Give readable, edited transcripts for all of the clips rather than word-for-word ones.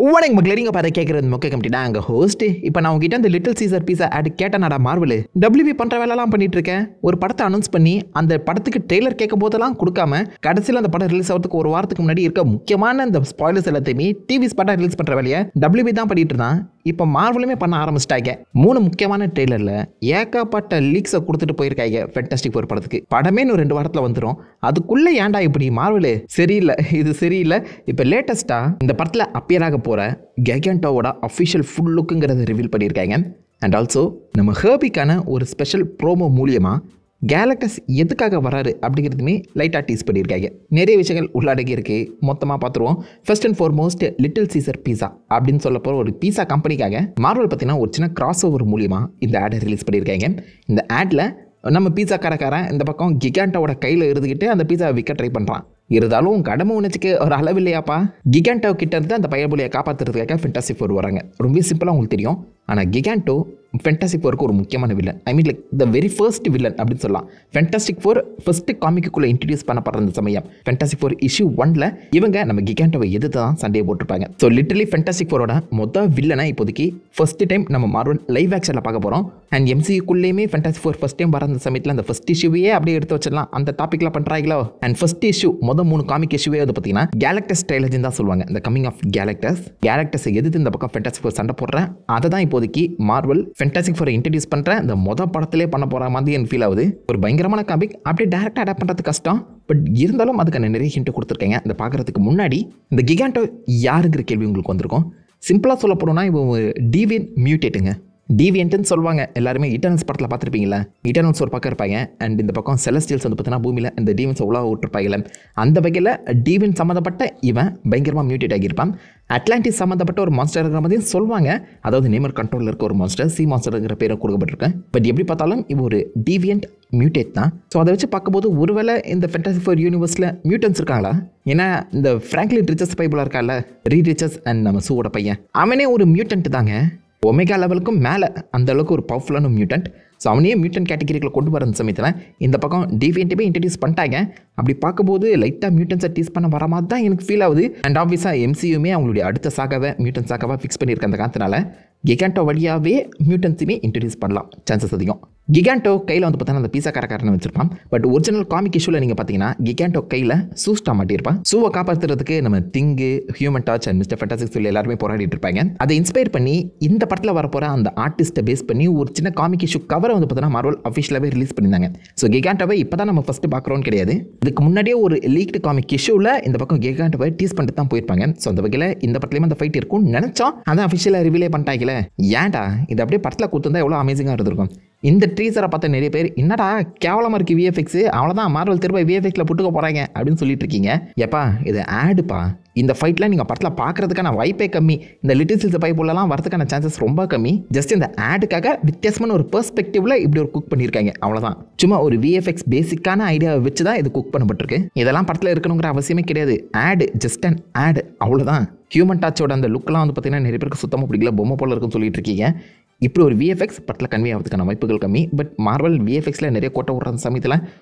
வணக்கம் மக்களே, நீங்க பாரு கேட்கறது மொக்க கமிட்டி தான் அங்கே ஹோஸ்ட். இப்போ நான் உங்ககிட்ட அந்த லிட்டில் சீசர் பீஸா ஆட் கேட்டேனாடா மார்வல் WB பண்ணுற வேலைலாம் பண்ணிட்டு இருக்கேன். ஒரு படத்தை அனௌன்ஸ் பண்ணி அந்த படத்துக்கு ட்ரெய்லர் கேட்கும் போதெல்லாம் கொடுக்காம கடைசியில் அந்த படம் ரிலீஸ் ஆகிறதுக்கு ஒரு வாரத்துக்கு முன்னாடி இருக்க முக்கியமான அந்த ஸ்பாய்லர்ஸ் எல்லாத்தையுமே டிவி ஸ்பாட்டாக ரிலீஸ் பண்ணுற வேலையை WB தான் பண்ணிட்டு இருந்தான். இப்போ மார்வலுமே பண்ண ஆரம்பிச்சிட்டாங்க. 3 முக்கியமான ட்ரெய்லரில் ஏகப்பட்ட லீக்ஸை கொடுத்துட்டு போயிருக்காங்க ஃபேண்டாஸ்டிக் ஃபோர் படத்துக்கு. படமே இன்னும் 2 வாரத்தில் வந்துடும். அதுக்குள்ளே ஏன்டா இப்படி மார்வல் சரியில்லை, இது சரியில்லை. இப்போ லேட்டஸ்ட்டாக இந்த படத்தில் அப்பியர் ஆக போகிற கிகாண்டோவோட அஃபிஷியல் ஃபுல் லுக்குங்கிறத ரிவீல் பண்ணியிருக்காங்க. அண்ட் ஆல்சோ நம்ம ஹர்பிக்கான ஒரு ஸ்பெஷல் ப்ரோமோ மூலியமாக கேலக்டஸ் எதுக்காக வராரு அப்படிங்கிறதுமே லைட்டாக டீஸ் பண்ணியிருக்காங்க. நிறைய விஷயங்கள் உள்ளடங்கி இருக்கு, மொத்தமாக பார்த்துருவோம். First and foremost little Caesar pizza அப்படின்னு சொல்ல போகிற ஒரு பீஸா கம்பெனிக்காக மார்வல் பார்த்தீங்கன்னா ஒரு சின்ன கிராஸ் ஓவர் மூலியமாக இந்த ஆடை ரிலீஸ் பண்ணியிருக்காங்க. இந்த ஆடில் நம்ம பீஸா கடைக்காரன் இந்த பக்கம் கிகாண்டோட கையில் இருந்துக்கிட்டு அந்த பீஸாவை விற்க ட்ரை பண்ணுறான். இருந்தாலும் கடமை உணர்ச்சிக்கு ஒரு அளவு இல்லையாப்பா. கிகாண்டோ கிட்ட இருந்து அந்த பயபுலியை காப்பாற்றுறதுக்காக ஃபேண்டாஸ்டிக் ஃபோர் வராங்க. ரொம்ப சிம்பிளாக உங்களுக்கு தெரியும். ஆனால் கிகாண்டோ ஃபேண்டாஸ்டிக் ஃபோருக்கு ஒரு முக்கியமான villain. I mean like the very first villain அப்படின்னு சொல்லலாம். ஃபேண்டாஸ்டிக் ஃபோர் ஃபர்ஸ்ட் காமிக்குள்ளே இன்ட்ரடியூஸ் பண்ணப்படுற அந்த சமயம் ஃபேண்டாஸ்டிக் ஃபோர் இஷ்யூ 1ல் இவங்க நம்ம கிகாண்டோவை எதிர்த்து தான் சண்டையை போட்டிருப்பாங்க. ஸோ லிட்டரலி ஃபேண்டாஸ்டிக் ஃபோரோட மொதல் வில்லனை இப்போதைக்கு ஃபர்ஸ்ட் டைம் நம்ம மார்வல் லைவ் ஆக்ஷனில் பார்க்க போகிறோம். அண்ட் MCUக்குள்ளேயுமே ஃபேண்டாஸ்டிக் ஃபோர் ஃபர்ஸ்ட் டைம் வர அந்த சமயத்தில் அந்த ஃபர்ஸ்ட் இஷ்யூவே அப்படியே எடுத்து வச்சிடலாம். அந்த டாப்பிக்லாம் பண்ணுறாங்களோ. அண்ட் ஃபர்ஸ்ட் இஷ்யூ மொதல் 3 காமிக் இஷ்யூவே வந்து பார்த்தீங்கன்னா கேலக்டஸ் ட்ரைலஜின்னு தான் சொல்லுவாங்க. இந்த கமிங் ஆஃப் கேலக்டஸை எதிர்த்து இந்த பக்கம் ஃபேண்டாஸ்டிக் ஃபோர் சண்டை போடுறேன். அதை தான் இப்போதைக்கு மார்வல் ஃபேண்டாஸ்டிக் ஃபோரை இன்ட்ரடியூஸ் பண்ணுற இந்த மொதல் படத்திலே பண்ண போகிற மாதிரி எனக்கு ஃபீல் ஆகுது. ஒரு பயங்கரமான காமிக், அப்படியே டேரெக்டாக அடாப்ட் பண்ணுறது கஷ்டம். பட் இருந்தாலும் அதுக்கான நிறைய ஹிண்ட் கொடுத்துருக்கேங்க. இந்த பார்க்குறதுக்கு முன்னாடி இந்த கிகாண்டோ யாருங்கிற கேள்வி உங்களுக்கு வந்திருக்கும். சிம்பிளாக சொல்ல போனோம்னா இவன் ஒரு டீவியன்ட் மியூட்டேட்டுங்க. டீவியன்ட்னு சொல்லுவாங்க. எல்லாருமே இட்டர்னல்ஸ் படத்தில் பார்த்துருப்பீங்களா? இட்டர்னல்ஸ் ஒரு பக்கம் இருப்பாங்க. அண்ட் இந்த பக்கம் செலஸ்டியல்ஸ் வந்து பார்த்தீங்கன்னா பூமியில் இந்த டீவன்ஸ் உலக விட்டுருப்பாங்கல்ல. அந்த வகையில் டீவன் சம்மந்தப்பட்ட இவன் பயங்கரமாக மியூட்டேட் ஆகியிருப்பான். அட்லாண்டிஸ் சம்மந்தப்பட்ட ஒரு மான்ஸ்டர் இருக்கிற மாதிரியும் சொல்லுவாங்க. அதாவது நேமர் கண்ட்ரோலில் இருக்க ஒரு மான்ஸ்டர், சி மான்ஸ்டருங்கிற பேரை கொடுக்கப்பட்டிருக்கேன். பட் எப்படி பார்த்தாலும் இவன் ஒரு டீவியன்ட் மியூட்டேட் தான். ஸோ அதை வச்சு பார்க்கும்போது ஒருவேளை இந்த ஃபேண்டாஸ்டிக் ஃபோர் யூனிவர்ஸில் மியூட்டன்ஸ் இருக்காங்களா? ஏன்னா இந்த ஃப்ராங்க்லின் ரிச்சர்ஸ் பைபிளாக இருக்கால, ரீட் ரிச்சர்ஸ் அண்ட் நம்ம சூவோட பையன், அவனே ஒரு மியூட்டன்ட் தாங்க. ஒமேகா லெவலுக்கும் மேலே அந்த அளவுக்கு ஒரு பவர்ஃபுல்லான மியூட்டன்ட். ஸோ அவனையே மியூட்டன் கேட்டகிரிக்குள்ள கொண்டு வர அந்த சமயத்தில் இந்த பக்கம் டிவியன்ட்டே இன்ட்ரடியூஸ் பண்ணிட்டாங்க. அப்படி பார்க்கும்போது லைட்டாக மியூட்டன்ஸை டீஸ் பண்ண வர மாதிரி தான் எனக்கு ஃபீல் ஆகுது. அண்ட் ஆப்வியஸாக MCUமே அவங்களுடைய அடுத்த சாகாவை மியூட்டன் சாகாவாக ஃபிக்ஸ் பண்ணியிருக்க அந்த காரணத்தினால கிகாண்டோ வழியாகவே மியூட்டன்ஸுமே இன்ட்ரடியூஸ் பண்ணலாம் சான்சஸ் அதிகம். கிகாண்டோ கையில் வந்து பார்த்தீங்கன்னா அந்த பீஸா கரக்காரனை வச்சிருப்பான். பட் ஒரிஜினல் காமிக் இஷ்யூவில் நீங்கள் பார்த்தீங்கன்னா கிகாண்டோ கையில் சூஸ்டா மாட்டியிருப்பான். சூவை காப்பாற்றுறதுக்கு நம்ம Thing, Human Torch and Mister Fantastic சொல்லி எல்லாருமே போராடிட்டு இருப்பாங்க. அதை இன்ஸ்பயர் பண்ணி இந்த படத்தில் வரப்போகிற அந்த ஆர்டிஸ்ட்டை பேஸ் பண்ணி ஒரு சின்ன காமிக் இஷ்யூ கவரை வந்து பார்த்தீங்கன்னா மார்வல் அஃபிஷியலாகவே ரிலீஸ் பண்ணியிருந்தாங்க. ஸோ கிகாண்டோவை இப்போ தான் நம்ம ஃபஸ்ட்டு பார்க்குறோன்னு கிடையாது. இதுக்கு முன்னாடியே ஒரு லீக்டு காமிக் இஷ்யூவில் இந்த பக்கம் கிகாண்டோவை டீஸ் பண்ணிட்டு தான் போயிருப்பாங்க. ஸோ அந்த வகையில் இந்த படத்துலேயுமே அந்த ஃபைட் இருக்கும்னு நினச்சோம். அதான் அஃபிஷியலாக ரிவீலே பண்ணிட்டாங்களே. ஏன்டா இது அப்படியே படத்தில் கொடுத்துருந்தா எவ்வளோ அமேசிங்காக இருந்திருக்கும். இந்த ட்ரீசரை பார்த்த நிறைய பேர் என்னடா கேவலமாக இருக்குது VFX, அவ்வளோதான் மார்வல் திரும்ப VFXல புட்டுக்க போகிறாங்க அப்படின்னு சொல்லிட்டு இருக்கீங்க. எப்பா இது ஆடுப்பா. இந்த ஃபைட்லாம் நீங்கள் படத்தில் பார்க்குறதுக்கான வாய்ப்பே கம்மி. இந்த லிட்டில் சீசர் பைப்புலலாம் வரதுக்கான சான்சஸ் ரொம்ப கம்மி. ஜஸ்ட் இந்த ஆடுக்காக வித்தியாசமான ஒரு பெர்ஸ்பெக்டிவில் இப்படி ஒரு குக் பண்ணியிருக்காங்க, அவ்வளோதான். சும்மா ஒரு VFX பேசிக்கான ஐடியாவை வச்சு தான் இது குக் பண்ணப்பட்டிருக்கு. இதெல்லாம் படத்தில் இருக்கணுங்கிற அவசியமே கிடையாது. ஆடு, ஜஸ்ட் அண்ட் ஆடு, அவ்வளோதான். ஹியூமன் டாச்சோட அந்த லுக்கெலாம் வந்து பார்த்தீங்கன்னா நிறைய பேருக்கு சுத்தமாக பிடிக்கல, பொம்மை போல இருக்குன்னு சொல்லிட்டு இருக்கீங்க. இப்படி ஒரு VFX படத்தில் கன்வே ஆகிறதுக்கான வாய்ப்புகள் கம்மி. பட் மார்வல் VFXல நிறைய கோட்டை விடுற சமயத்தில்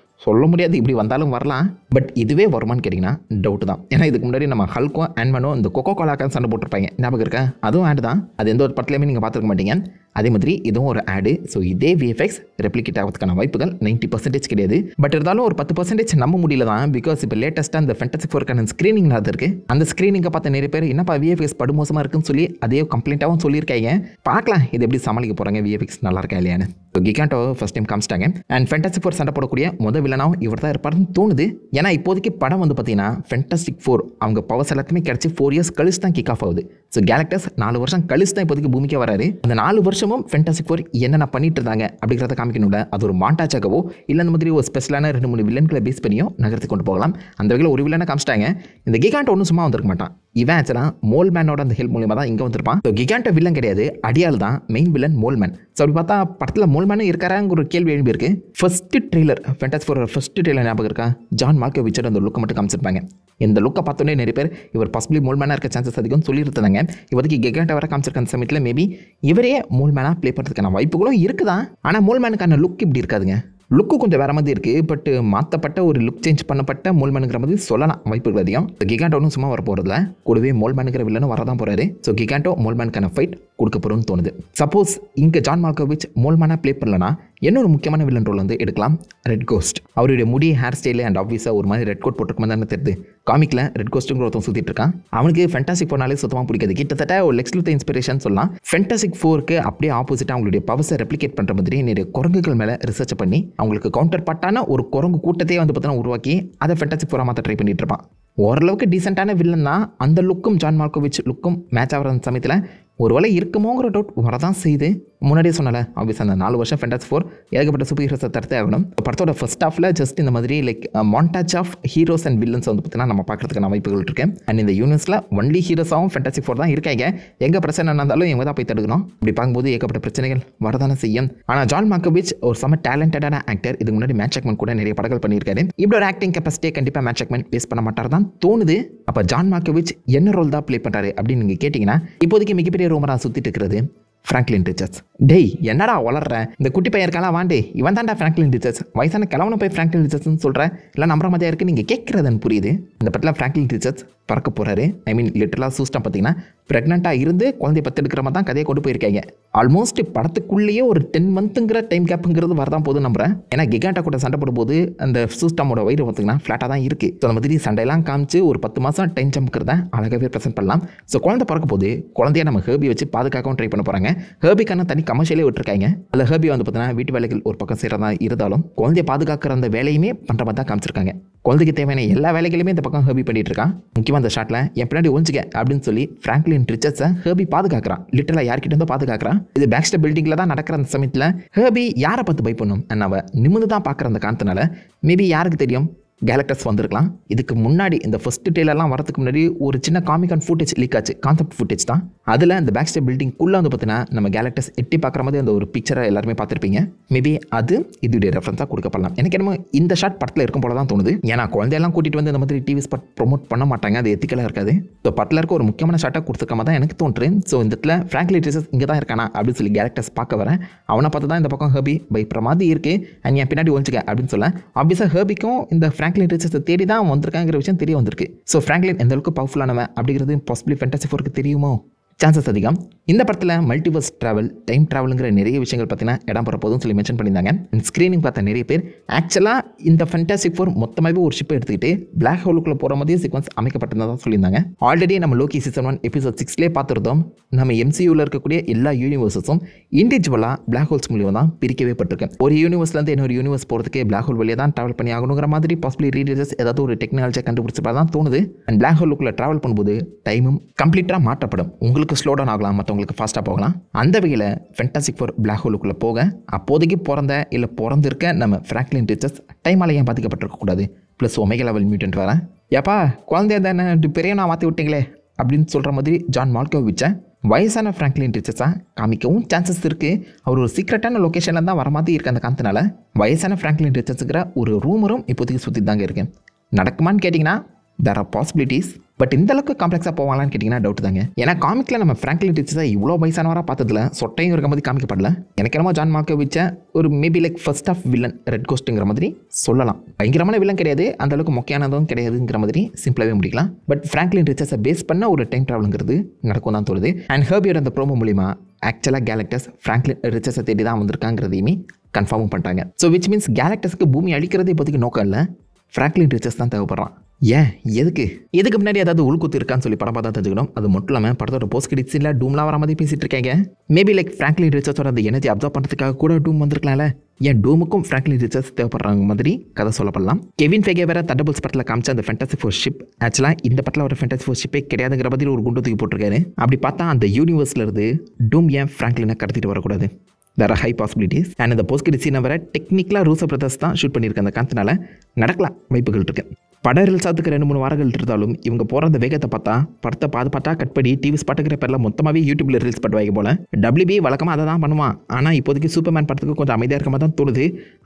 சொல்ல முடியாது, இப்படி வந்தாலும் வரலாம். பட் இதுவே வருமானு கேட்டிங்கன்னா டவுட் தான். ஏன்னா இதுக்கு முன்னாடி நம்ம ஹல்க்கும் ஆன்மனும் இந்த கொக்கோ கோலாக்கான்னு சண்டை போட்டிருப்பாங்க, ஞாபகம் இருக்கா? அதுவும் ஆடு தான். அது எந்த ஒரு படத்துலையுமே நீங்கள் பார்த்துருக்க மாட்டீங்க. அதே மாதிரி இதுவும் ஒரு ஆடு. ஸோ இதே VFX ரெப்ளிகேட் ஆகிறதுக்கான வாய்ப்புகள் 90% கிடையாது. பட் இருந்தாலும் ஒரு 10% நம்ப முடியல தான். பிகாஸ் இப்போ லேட்டஸ்ட்டாக அந்த ஃபேண்டாஸ்டிக் ஃபோருக்கான ஸ்க்ரீனிங் நடந்திருக்கு. அந்த ஸ்க்ரீனிங்கை பார்த்த நிறைய பேர் என்னப்பா VFX படுமோசமாக இருக்குன்னு சொல்லி அதே கம்ப்ளைண்ட்டாகவும் சொல்லியிருக்காங்க. பார்க்கலாம் இது எப்படி சமாளிக்க போகிறாங்க, VFX நல்லா இருக்கா இல்லையான்னு. ஸோ கிகாண்டோ ஃபர்ஸ்ட் டைம் காமிச்சிட்டாங்க. அண்ட் ஃபேண்டாஸ்டிக் ஃபோர் சண்டை போடக்கூடிய முதல் வில்லனாகவும் இவர் தான் இருப்பாருன்னு தோணுது. ஏன்னா இப்போதைக்கு படம் வந்து பார்த்தீங்கன்னா ஃபேண்டாஸ்டிக் ஃபோர் அவங்க பவர்ஸ் எல்லாத்தையுமே கிடச்சி 4 இயர்ஸ் கழிச்சு தான் கிக் ஆஃப் ஆகுது. ஸோ கேலக்டஸ் 4 வருஷம் கழிச்சு தான் இப்போதைக்கு பூமிக்கே வராரு. அந்த 4 வருஷமும் ஃபேண்டாஸ்டிக் ஃபோர் என்னென்ன பண்ணிட்டு இருந்தாங்க அப்படிங்கிறத காமிக்கணும்ல. அது ஒரு மாண்டாச்சாகவோ இல்லை அந்த மாதிரி ஒரு ஸ்பெஷலான 2-3 வில்லன்களை பேஸ் பண்ணியோ நகரத்துக்கு கொண்டு போகலாம். அந்த வகையில் ஒரு வில்லனை காமிச்சிட்டாங்க. இந்த கிகாண்டோ ஒன்றும் சும்மா வந்திருக்க மாட்டான். இவன் ஆச்சுன்னா மோல்மேனோட அந்த ஹெல்ப் மூலியமாக தான் இங்கே வந்திருப்பான். ஸோ கிகாண்டோ வில்லன் கிடையாது, அடியால் தான் மெயின் வில்லன் மோல்மேன். ஸோ அப்படி பார்த்தா படத்தில் மோல்மேனும் இருக்காராங்கிற ஒரு கேள்வி எழுப்பியிருக்கு. First trailer Fantastic Four first trailer ஞாபகம் இருக்கா? ஜான் மால்கோவிச்சோட அந்த லுக்கை மட்டும் காமிச்சிருப்பாங்க. இந்த லுக்கை பார்த்தோன்னே நிறைய பேர் இவர் பாசிபிளி மோல்மேனாக இருக்க சான்சஸ் அதிகம் சொல்லியிருந்தாங்க. இப்போதைக்கு கிகாண்டோ வர காமிச்சிருக்க சமயத்தில் மேபி இவரே மோல்மேனாக ப்ளே பண்ணுறதுக்கான வாய்ப்புகளும் இருக்குதான். ஆனால் மோல்மேனுக்கான லுக் இப்படி இருக்காதுங்க. லுக்கு கொஞ்சம் வேற மாதிரி இருக்குது. பட் மாற்றப்பட்ட ஒரு லுக் சேஞ்ச் பண்ணப்பட்ட மோல்மேனுங்கிற மாதிரி சொல்லலாம் வாய்ப்புகள் அதிகம். கிகாண்டோனும் சும்மா வர போகிறதில்ல, கூடவே மோல்மேனுங்கிற வில்லனும் வரதான் போகிறாரு. ஸோ கிகாண்டோ மோல்மேனுக்கான ஃபைட் கொடுக்க போகிறோம்னு தோணுது. சப்போஸ் இங்கே ஜான் மால்கோவிச் மோல்மேனாக ப்ளே பண்ணலன்னா இன்னொரு முக்கியமான வில்லன் ரோல் வந்து எடுக்கலாம், ரெட் கோஸ்ட். அவருடைய முடி, ஹேர் ஸ்டைலு அண்ட் ஆஃபீஸாக ஒரு மாதிரி ரெட் கோட் போட்டுருக்குமா தானே தெரியுது. காமிக்கில் ரெட் கோஸ்ட்டுங்கிற ஒருத்தன் சுற்றிட்டு இருக்கான். அவனுக்கு ஃபென்டாஸ்டிக் ஃபோர்னாலே சுத்தமாக பிடிக்காது. கிட்டத்தட்ட ஒரு லெக்ஸ் லூத்தர் இன்ஸ்பிரேஷன் சொல்லலாம். ஃபென்டாஸ்டிக் ஃபோருக்கு அப்படியே ஆப்போசிட்டாக அவங்களுடைய பவர்ஸை ரெப்ளிகேட் பண்ணுற மாதிரி நிறைய குரங்குகள் மேலே ரிசர்ச் பண்ணி அவங்களுக்கு கவுண்டர் பார்ட்டான ஒரு குரங்கு கூட்டத்தையே வந்து பார்த்தீங்கன்னா உருவாக்கி அதை ஃபென்டாஸ்டிக் ஃபோராக மாற்ற ட்ரை பண்ணிட்டு இருப்பான். ஓரளவுக்கு டீசெண்டான வில்லன் தான். அந்த லுக்கும் ஜான் மால்கோவிச் லுக்கும் மேட்ச் ஆகிற சமயத்தில் ஒரு வேளை இருக்குமோங்கிற டவுட் வரதான் செய்யுது. முன்னாடியே சொன்னால ஆப்வியஸ் அந்த 4 வருஷம் ஃபென்டாஸ்டிக் ஃபோர் ஏகப்பட்ட சூப்பர் ஹீரோஸை தரத்தே ஆகணும். படத்தோட ஃபர்ஸ்ட் ஹாஃபில் ஜஸ்ட் இந்த மாதிரி like montage of heroes and villains வந்து பார்த்தீங்கன்னா நம்ம பார்க்கறதுக்கான வாய்ப்புகள் இருக்கு. அண்ட் இந்த யூனிவர்ஸில் ஒன்லி ஹீரோஸாகவும் ஃபென்டாஸ்டிக் ஃபோர் தான் இருக்காங்க. எங்கே பிரச்சனை இருந்தாலும் இவங்க தான் போய் தடுக்கணும். இப்படி பார்க்கும்போது ஏகப்பட்ட பிரச்சனைகள் வரதானே செய்யும். ஆனால் ஜான் மால்கோவிச் ஒரு செம டேலண்டடான ஆக்டர். இதுக்கு முன்னாடி மேட் ஜாக்மன் கூட நிறைய படங்கள் பண்ணியிருக்காரு. இப்படி ஒரு ஆக்டிங் கெப்பாசிட்டியை கண்டிப்பாக மேட் ஜாக்மன் பேஸ் பண்ண மாட்டார் தான் தோணுது. அப்போ ஜான் மால்கோவிச் என்ன ரோல் தான் ப்ளே பண்ணுறாரு அப்படின்னு நீங்கள் கேட்டிங்கன்னா இப்போதைக்கு மிகப்பெரிய ரூமராக சுற்றிட்டு இருக்கிறது ஃப்ராங்க்லின் ரிச்சர்ட்ஸ். டேய் என்னடா வளர்ற, இந்த குட்டி பையன் இருக்காலாம் வாண்டே, இவன் தான்டா ஃப்ராங்க்லின் ரிச்சர்ட்ஸ். வயசான கிழவனை போய் ஃப்ராங்க்லின் ரிச்சர்ட்ஸ்னு சொல்கிறேன். இல்லை நம்புற மாதிரியா இருக்குது நீங்கள் கேட்குறதுன்னு புரியுது. இந்த படத்தில் ஃப்ராங்க்லின் ரிச்சர்ட்ஸ் பறக்க போகிறாரு. ஐ மீன் லிட்டரலாக சூஸ்டம் பார்த்தீங்கன்னா ப்ரெக்னெண்ட்டாக இருந்து குழந்தைய பத்தெடுக்கிற மாதிரி தான் கதையை கொண்டு போயிருக்காங்க. ஆல்மோஸ்ட் படத்துக்குள்ளேயே ஒரு 10 மந்த்துங்கிற டைம் கேப்புங்கிறது வரதான் போது நம்புறேன். ஏன்னா கிகாண்டா கூட சண்டை போடும்போது அந்த சூஸ்டமோட வயிறு பார்த்தீங்கன்னா ஃப்ளாட்டாக தான் இருக்குது. ஸோ அந்த மாதிரி சண்டையெல்லாம் காமிச்சு ஒரு 10 மாதம் டைம் ஜம்ப்க்கிறத அழகாகவே ப்ரெசென்ட் பண்ணலாம். ஸோ குழந்தை பறக்க போது குழந்தைய நம்ம ஹேர்பி வச்சு பாதுகாக்கவும் ட்ரை பண்ண போகிறாங்க. ஹேர்பிக்கான தனி கமர்ஷியலே விட்டுருக்காங்க. அதில் ஹேர்பி வந்து பார்த்தீங்கன்னா வீட்டு வேலைகள் ஒரு பக்கம் செய்கிறதா இருந்தாலும் குழந்தைய பாதுகாக்கிற அந்த வேலையுமே பண்ணுற மாதிரி தான் காமிச்சிருக்காங்க. குழந்தைக்கு தேவையான எல்லா வேலைகளுமே இந்த பக்கம் ஹேர்பி பண்ணிட்டு இருக்கான். முக்கியமாக அந்த ஷாட்டில் என் பின்னாடி ஒழிஞ்சிக்க அப்படின்னு சொல்லி ஃப்ராங்க்லின் ரிச்சர்ட்ஸை ஹேர்பி பாதுகாக்கிறான். லிட்டரலாக யார்கிட்ட இருந்தோ பாதுகாக்கிறான். இது பேக்ஸ்டர் பில்டிங்கில் தான் நடக்கிற அந்த சமயத்தில் ஹேர்பி யாரை பார்த்து பயப்படணும் அவ நிமிந்து தான் பார்க்குற அந்த காரணத்தினால மேபி யாருக்கு தெரியும் கேலக்டஸ் வந்திருக்கலாம். இதுக்கு முன்னாடி இந்த ஃபர்ஸ்ட் டேலெல்லாம் வரதுக்கு முன்னாடி ஒரு சின்ன காமிக் அண்ட் ஃபுட்டேஜ் லீக் ஆச்சு, கான்செப்ட் ஃபுட்டேஜ் தான். அதில் அந்த பேக்ஸ்டர் பில்டிங்குள்ளே வந்து பார்த்தீங்கன்னா நம்ம கேலக்டஸ் எட்டி பார்க்குற மாதிரி அந்த ஒரு பிக்சரை எல்லாருமே பார்த்துருப்பீங்க. மேபி அது இதுடைய ரெஃபரன்ஸாக கொடுக்கப்படலாம். எனக்கு என்னமோ இந்த ஷாட் படத்தில் இருக்கும் போல தான் தோணுது. ஏன்னா குழந்தையெல்லாம் கூட்டிகிட்டு வந்து இந்த மாதிரி டிவி ஸ்பாட் ப்ரொமோட் பண்ண மாட்டாங்க, அது எத்திக்கலாக இருக்காது. ஸோ படத்தில் இருக்க ஒரு முக்கியமான ஷாட்டாக கொடுத்துருக்காம தான் எனக்கு தோன்று. ஸோ இந்த இடத்துல ஃப்ராங்க்லின் ரிச்சர்ட்ஸ் இங்கே தான் இருக்கானா அப்படின்னு சொல்லி கேலக்டஸ் பார்க்க வரேன். அவனை பார்த்து தான் இந்த பக்கம் ஹேர்பி பயப்படுற மாதிரி இருக்குது. அண்ட் என் பின்னாடி ஒழிச்சிக்க அப்படின்னு சொல்ல ஆப்வியஸாக ஹேர்பிக்கும் இந்த ஃப்ராங்க்லின் ரிச்சர்ட்ஸை தேடி தான் வந்திருக்காங்கிற விஷயம் தெரிய வந்திருக்கு. ஸோ ஃப்ராங்க்லின் எந்த அளவுக்கு பவர்ஃபுல்லானவன் அப்படிங்கிறது பாசிபிளி ஃபேன்டாஸ்டிக் ஃபோருக்கு தெரியுமோ சான்சஸ் அதிகம். இந்த படத்தில் மல்டிவர்ஸ் ட்ராவல், டைம் ட்ராவலுங்கிற நிறைய விஷயங்கள் பார்த்தீங்கன்னா இடம் பெற போதும் சொல்லி மென்ஷன் பண்ணியிருந்தாங்க. ஸ்க்ரீனிங் பார்த்த நிறைய பேர் ஆக்சுவலாக இந்த ஃபேன்டாஸ்டிக் ஃபோர் மொத்தமாகவே ஒரு ஷிப்பை எடுத்துக்கிட்டு பிளாக் ஹோலுக்குள்ளே போகிற மாதிரி சீக்வன்ஸ் அமைக்கப்பட்டிருந்ததாக சொல்லியிருந்தாங்க. ஆல்ரெடி நம்ம லோக்கி சீசன் 1 எபிசோட் 6 பார்த்துருந்தோம். நம்ம MCUவில் இருக்கக்கூடிய எல்லா யூனிவர்ஸஸும் இண்டிவிஜுவலாக பிளாக் ஹோல்ஸ் மூலியமாக தான் பிரிக்கவே பட்டிருக்கு. ஒரு யூனிவர்ஸ்லேருந்து இன்னொரு யூனிவர்ஸ் போகிறதுக்கு பிளாக் ஹோல் வழியாக தான் ட்ராவல் பண்ணி ஆகணுங்கிற மாதிரி பாசிபிளி ரீடர்ஸ் ஏதாவது ஒரு டெக்னாலஜியை கண்டுபிடிச்சப்பா தான் தோணுது. அண்ட் பிளாக் ஹோலுக்குள்ளே ட்ராவல் பண்ணும்போது டைமும் கம்ப்ளீட்டாக மாற்றப்படும். உங்களுக்கு ஸ்லோ டவுன் ஆகலாம், மற்றவங்களுக்கு ஃபாஸ்ட்டாக போகலாம். அந்த வகையில் ஃபேன்டாஸ்டிக் ஃபோர் பிளாக் ஹோலுக்குள்ளே போக அப்போதைக்கு பிறந்திருக்க நம்ம ஃப்ராங்க்லின் ரிச்சர்ட்ஸ் டைமால் ஏன் பாதிக்கப்பட்டிருக்கக்கூடாது? ப்ளஸ் ஒமேகா லெவல் மியூட்டன்ட் வரேன். ஏப்பா குழந்தைய தானே பெரியவனா மாற்றி விட்டீங்களே அப்படின்னு சொல்கிற மாதிரி ஜான் மால்கோவிச்சை வயசான ஃப்ராங்க்லின் ரிச்சர்ட்ஸாக காமிக்கவும் சான்சஸ் இருக்குது. அவர் ஒரு சீக்ரெட்டான லொக்கேஷனில் தான் வர மாதிரி இருக்க அந்த காரணத்தினால வயசான ஃப்ராங்க்லின் ரிச்சர்ட்ஸுங்கிற ஒரு ரூமரும் இப்போதைக்கு சுற்றி தாங்க இருக்குது. நடக்குமான்னு கேட்டிங்கன்னா there are possibilities. பட் இந்த அளவுக்கு காம்ப்ளெக்ஸாக போவாங்களான்னு கேட்டிங்கன்னா டவுட் தாங்க. ஏன்னா காமிக்கில் நம்ம ஃப்ராங்க்லின் ரிச்சர்ட்ஸை இவ்வளோ வயசானவராக பார்த்ததில்ல, சொட்டையும் இருக்க மாதிரி காமிக்கப்படல. எனக்கு என்னமோ ஜான் மால்கோவிச்சை ஒரு maybe like first of villain Red கோஸ்ட்டுங்கிற மாதிரி சொல்லலாம். பயங்கரமான வில்லன் கிடையாது, அந்த அளவுக்கு மொக்கையானதும் கிடையாதுங்கிற மாதிரி சிம்பிளாகவே முடிக்கலாம். பட் ஃப்ராங்க்லின் ரிச்சர்ட்ஸை பேஸ் பண்ண ஒரு டைம் ட்ராவலுங்கிறது நடக்கும் தான் தோணுது. அண்ட் ஹேர்பியோட அந்த ப்ரோமோ மூலிமா ஆக்சுவலாக கேலக்டஸ் ஃப்ராங்க்லின் ரிச்சர்ட்ஸை தேடி தான் வந்திருக்காங்கிறதையுமே கன்ஃபார்மும் பண்ணிட்டாங்க. ஸோ விச் மீன்ஸ் கேலக்டஸ்க்கு பூமி அழிக்கிறது இப்போதைக்கு நோக்கம் இல்லை, ஃப்ராங்க்லின் ரிச்சர்ட்ஸ் தான் தேவைப்படுறான். ஏன் எதுக்கு முன்னாடி ஏதாவது உள்குத்து இருக்கான்னு சொல்லி படம் பார்த்தா தெரிஞ்சுக்கணும். அது மட்டும் இல்லாமல் படத்தோட போஸ்ட் கிரெடிட்ஸ் இல்லை டூம்லாம் வர மாதிரி பேசிட்டு இருக்காங்க. மேபி லைக் ஃப்ராங்க்லின் ரிச்சர்ட்ஸோட அந்த எனர்ஜி அப்சர்வ் பண்ணுறதுக்காக கூட டூம் வந்திருக்கலாம்ல. ஏன் டூமுக்கும் ஃப்ராங்க்லின் ரிச்சர்ட்ஸ் தேவைப்படுறாங்க மாதிரி கதை சொல்லப்படலாம். கெவின் ஃபெகே வேற தண்டர்போல்ட்ஸ் படத்தில் காமிச்ச அந்த ஃபேன்டாஸ்டிக் ஃபோர் ஷிப் ஆக்சுவலாக இந்த படத்தில் ஒரு ஃபேன்டாஸ்டிக் ஃபோர் ஷிப்பே கிடையாதுங்கிற மாதிரி ஒரு குண்டு தூக்கி போட்டிருக்காரு. அப்படி பார்த்தா அந்த யூனிவர்ஸில் இருந்து டூம் ஏன் ஃப்ராங்க்லினை கடத்திட்டு வரக்கூடாது? there are high possibilities. And இந்த போஸ்ட் கிரெடிட் சீனை வேற டெக்னிக்கலாக ரூசோ பிரதர்ஸ் தான் ஷூட் பண்ணியிருக்க அந்த காரணத்தினால நடக்கலாம் வாய்ப்புகள் இருக்குது. படம் ரிலீஸ் ஆகிறதுக்கு 2-3 வாரங்கள் இருந்தாலும் இவங்க போகிற அந்த வேகத்தை பார்த்தா படத்தை பாட்டா கட் பண்ணி டிவி ஸ்பாட்டுக்கிற பேரில் மொத்தமாகவே யூடியூப்ல ரிலீஸ் பண்ணுவாங்க போல. WB வழக்கமாக அதை தான் பண்ணுவான். ஆனால் இப்போதைக்கு சூப்பர்மேன் படத்துக்கு கொஞ்சம் அமைதியாக இருக்க மாதிரி தான் தோணுது.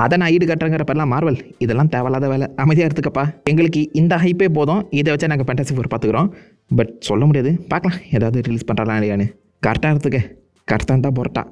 அதை நான் ஈடு கட்டுறங்கிற பேரில் மார்வல் இதெல்லாம் தேவையில்லாத வேலை, அமைதியாக எடுத்துக்கப்பா, எங்களுக்கு இந்த ஹைப்பே போதும், இதை வச்சா நாங்கள் ஃபேன்டாஸ்டிக் ஃபோர் பார்த்துக்குறோம். பட் சொல்ல முடியாது, பார்க்கலாம் ஏதாவது ரிலீஸ் பண்ணுறாங்களா இல்லையான்னு. கரெக்டாக இருந்துக்க, கரெக்டாக இருந்தால் போரட்டா